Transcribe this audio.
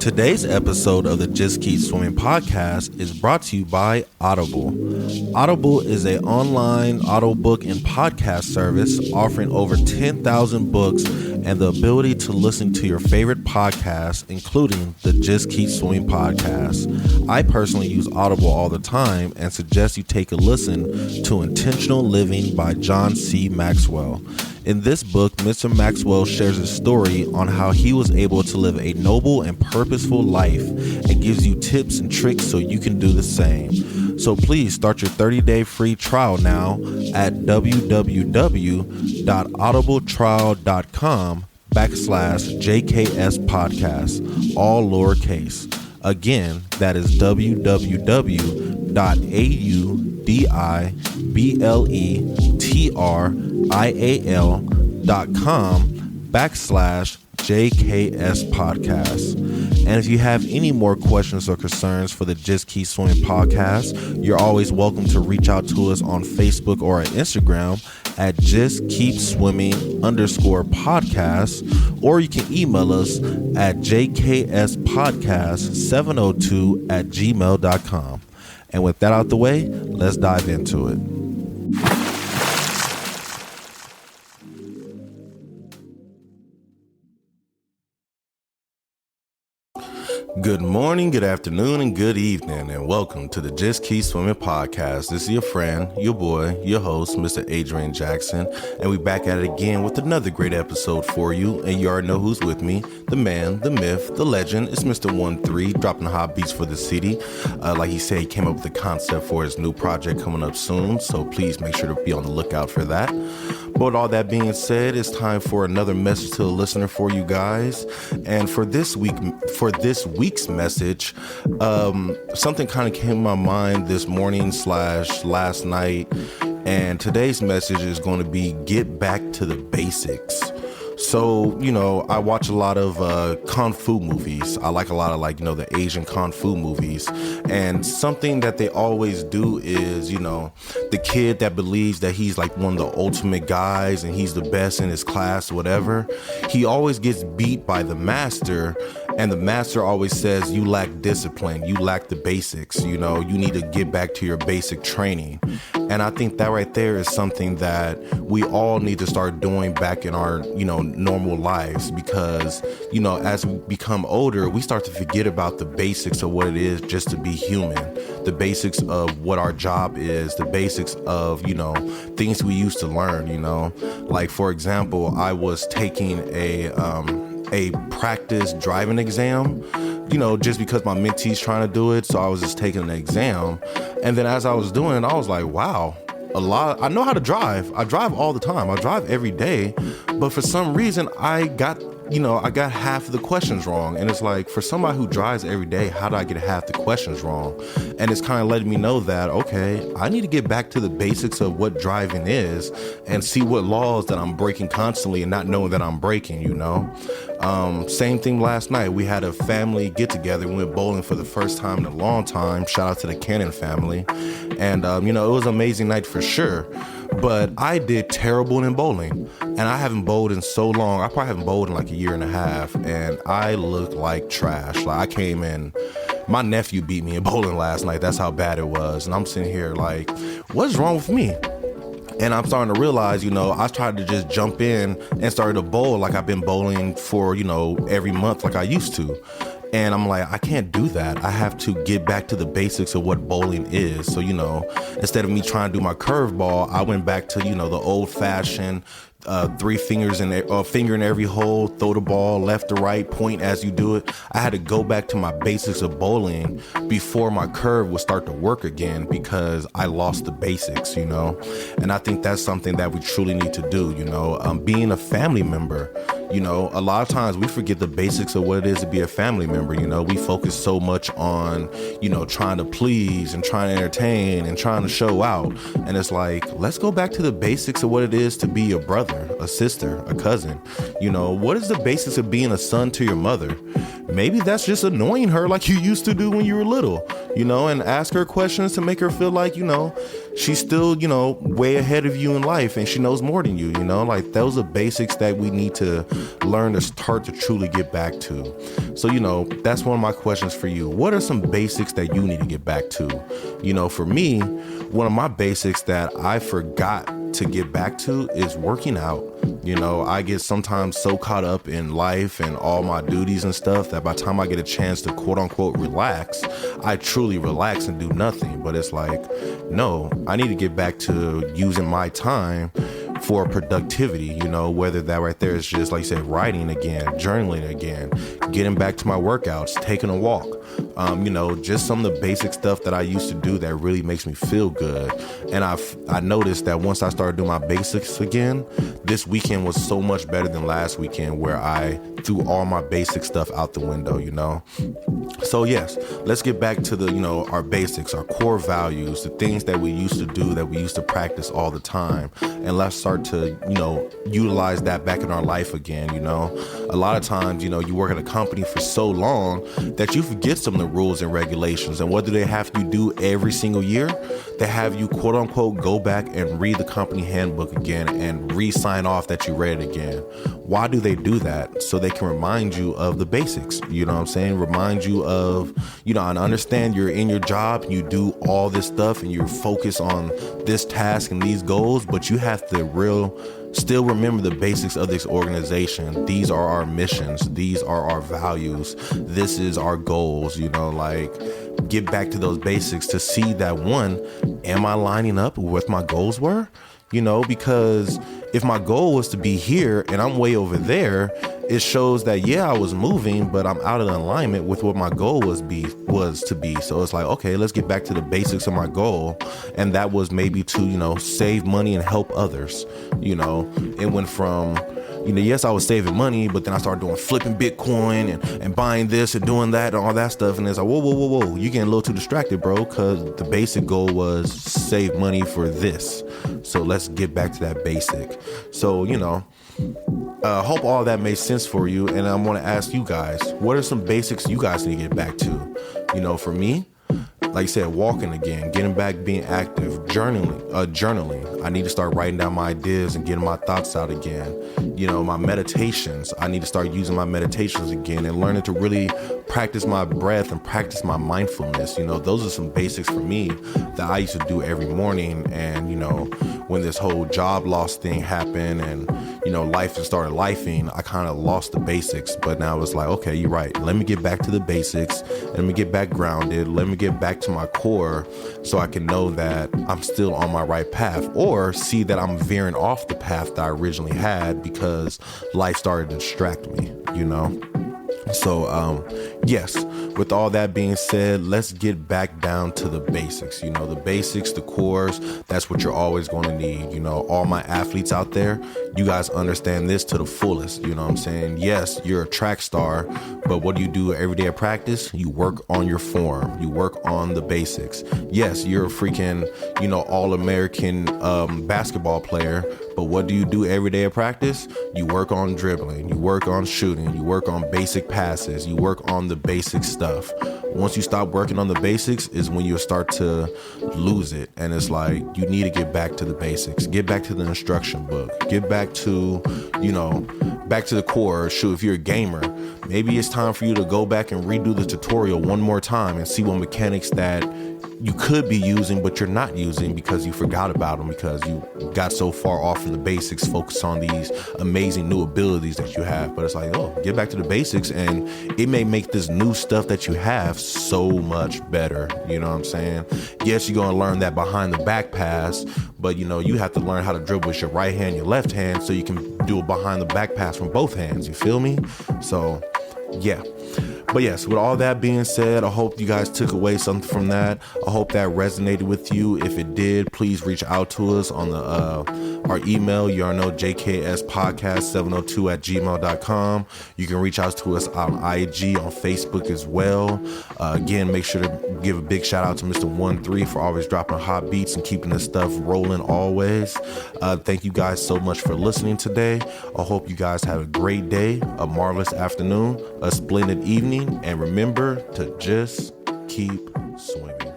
Today's episode of the Just Keep Swimming podcast is brought to you by Audible. Audible is an online audiobook and podcast service offering over 10,000 books and the ability to listen to your favorite podcasts, including the Just Keep Swimming podcast. I personally use Audible all the time and suggest you take a listen to Intentional Living by John C. Maxwell. In this book, Mr. Maxwell shares his story on how he was able to live a noble and purposeful life and gives you tips and tricks so you can do the same. So please start your 30-day free trial now at www.audibletrial.com/JKS podcast, all lowercase. Again, that is www.audibletrial.com/JKS podcast. And if you have any more questions or concerns for the Just Keep Swimming podcast, you're always welcome to reach out to us on Facebook or at Instagram at Just Keep Swimming _podcast, or you can email us at jkspodcast702@gmail.com. And with that out the way, let's dive into it. Good morning, good afternoon, and good evening, and welcome to the Just Keep Swimming podcast. This is your friend, your boy, your host, Mr. Adrian Jackson, and we back at it again with another great episode for you. And you already know who's with me, the man, the myth, the legend. It's Mr. 1-3, dropping the hot beats for the city. Like he said, he came up with the concept for his new project coming up soon, so please make sure to be on the lookout for that. But with all that being said, it's time for another message to the listener for you guys. And for this week's message, something kind of came to my mind this morning / last night, and today's message is going to be get back to the basics. So, I watch a lot of Kung Fu movies. I like a lot of the Asian Kung Fu movies. And something that they always do is, the kid that believes that he's like one of the ultimate guys and he's the best in his class, whatever, he always gets beat by the master. And the master always says, you lack discipline, you lack the basics, you need to get back to your basic training. And I think that right there is something that we all need to start doing back in our, normal lives, because, as we become older, we start to forget about the basics of what it is just to be human, the basics of what our job is, the basics of, things we used to learn, like, for example, I was taking a practice driving exam, just because my mentee's trying to do it. So I was just taking an exam. And then as I was doing it, I was like, wow, I know how to drive. I drive all the time. I drive every day. But for some reason, I got half of the questions wrong. And it's like, for somebody who drives every day, how do I get half the questions wrong? And it's kind of letting me know that, okay, I need to get back to the basics of what driving is and see what laws that I'm breaking constantly and not knowing that I'm breaking, Same thing last night. We had a family get together. We went bowling for the first time in a long time. Shout out to the Cannon family. And, it was an amazing night for sure. But I did terrible in bowling, and I haven't bowled in so long. I probably haven't bowled in like a year and a half, and I looked like trash. Like, I came in, my nephew beat me in bowling last night. That's how bad it was. And I'm sitting here like, what's wrong with me? And I'm starting to realize, I tried to just jump in and started to bowl like I've been bowling for, every month like I used to. And I'm like, I can't do that. I have to get back to the basics of what bowling is. So, instead of me trying to do my curveball, I went back to, the old fashioned 3 fingers in a finger in every hole, throw the ball left to right, point as you do it. I had to go back to my basics of bowling before my curve would start to work again, because I lost the basics, And I think that's something that we truly need to do, being a family member. A lot of times we forget the basics of what it is to be a family member. We focus so much on, trying to please and trying to entertain and trying to show out. And it's like, let's go back to the basics of what it is to be a brother, a sister, a cousin. What is the basics of being a son to your mother? Maybe that's just annoying her like you used to do when you were little. and ask her questions to make her feel like, she's still, way ahead of you in life and she knows more than you, like those are basics that we need to learn to start to truly get back to. So, that's one of my questions for you. What are some basics that you need to get back to? For me, one of my basics that I forgot to get back to is working out. I get sometimes so caught up in life and all my duties and stuff that by the time I get a chance to quote unquote relax, I truly relax and do nothing. But it's like, no, I need to get back to using my time for productivity, whether that right there is just, like you said, writing again, journaling again, getting back to my workouts, taking a walk, just some of the basic stuff that I used to do that really makes me feel good. And I noticed that once I started doing my basics again, this weekend was so much better than last weekend where I threw all my basic stuff out the window, So yes, let's get back to the, our basics, our core values, the things that we used to do, that we used to practice all the time. And let's start to, utilize that back in our life again. A lot of times, you work at a company for so long that you forget some of the rules and regulations. And what do they have you do every single year? They have you, quote unquote, go back and read the company handbook again and re-sign off that you read it again. Why do they do that? So they can remind you of the basics, remind you of, and understand you're in your job, you do all this stuff and you're focused on this task and these goals, but you have to still remember the basics of this organization. These are our missions. These are our values. This is our goals, get back to those basics to see that, one, am I lining up with what my goals were? Because if my goal was to be here and I'm way over there, it shows that, yeah, I was moving, but I'm out of alignment with what my goal was to be. So it's like, okay, let's get back to the basics of my goal. And that was maybe to, save money and help others. It went from, yes, I was saving money, but then I started doing flipping Bitcoin and buying this and doing that and all that stuff. And it's like, whoa, you're getting a little too distracted, bro, because the basic goal was save money for this. So let's get back to that basic. So, hope all that made sense for you. And I want to ask you guys, what are some basics you guys need to get back to? For me, like I said, walking again, getting back, being active, journaling. I need to start writing down my ideas and getting my thoughts out again. My meditations, I need to start using my meditations again and learning to really practice my breath and practice my mindfulness. Those are some basics for me that I used to do every morning. And, when this whole job loss thing happened and, life just started lifing, I kind of lost the basics. But now it's like, okay, you're right. Let me get back to the basics. Let me get back grounded. Let me get back to my core so I can know that I'm still on my right path, or see that I'm veering off the path that I originally had because life started to distract me, So, yes, with all that being said, let's get back down to the basics. The basics, the cores, that's what you're always going to need. All my athletes out there, you guys understand this to the fullest. You know what I'm saying? Yes, you're a track star, but what do you do every day at practice? You work on your form. You work on the basics. Yes, you're a freaking, all-American basketball player, but what do you do every day at practice? You work on dribbling, you work on shooting, you work on basic passes, you work on the basic stuff. Once you stop working on the basics is when you start to lose it. And it's like, you need to get back to the basics, get back to the instruction book, get back to, back to the core. Shoot, if you're a gamer, maybe it's time for you to go back and redo the tutorial one more time and see what mechanics that you could be using, but you're not using because you forgot about them, because you got so far off from the basics, focus on these amazing new abilities that you have. But it's like, get back to the basics and it may make this new stuff that you have so much better. You know what I'm saying? Yes, you're going to learn that behind the back pass, but you have to learn how to dribble with your right hand, your left hand, so you can do a behind the back pass from both hands. You feel me? So yeah. But yes, with all that being said, I hope you guys took away something from that. I hope that resonated with you. If it did, please reach out to us on our email. You already know, jkspodcast702@gmail.com. You can reach out to us on IG, on Facebook as well. Again, make sure to give a big shout out to Mr. 13 for always dropping hot beats and keeping this stuff rolling always. Thank you guys so much for listening today. I hope you guys have a great day, a marvelous afternoon, a splendid evening, and remember to just keep swimming.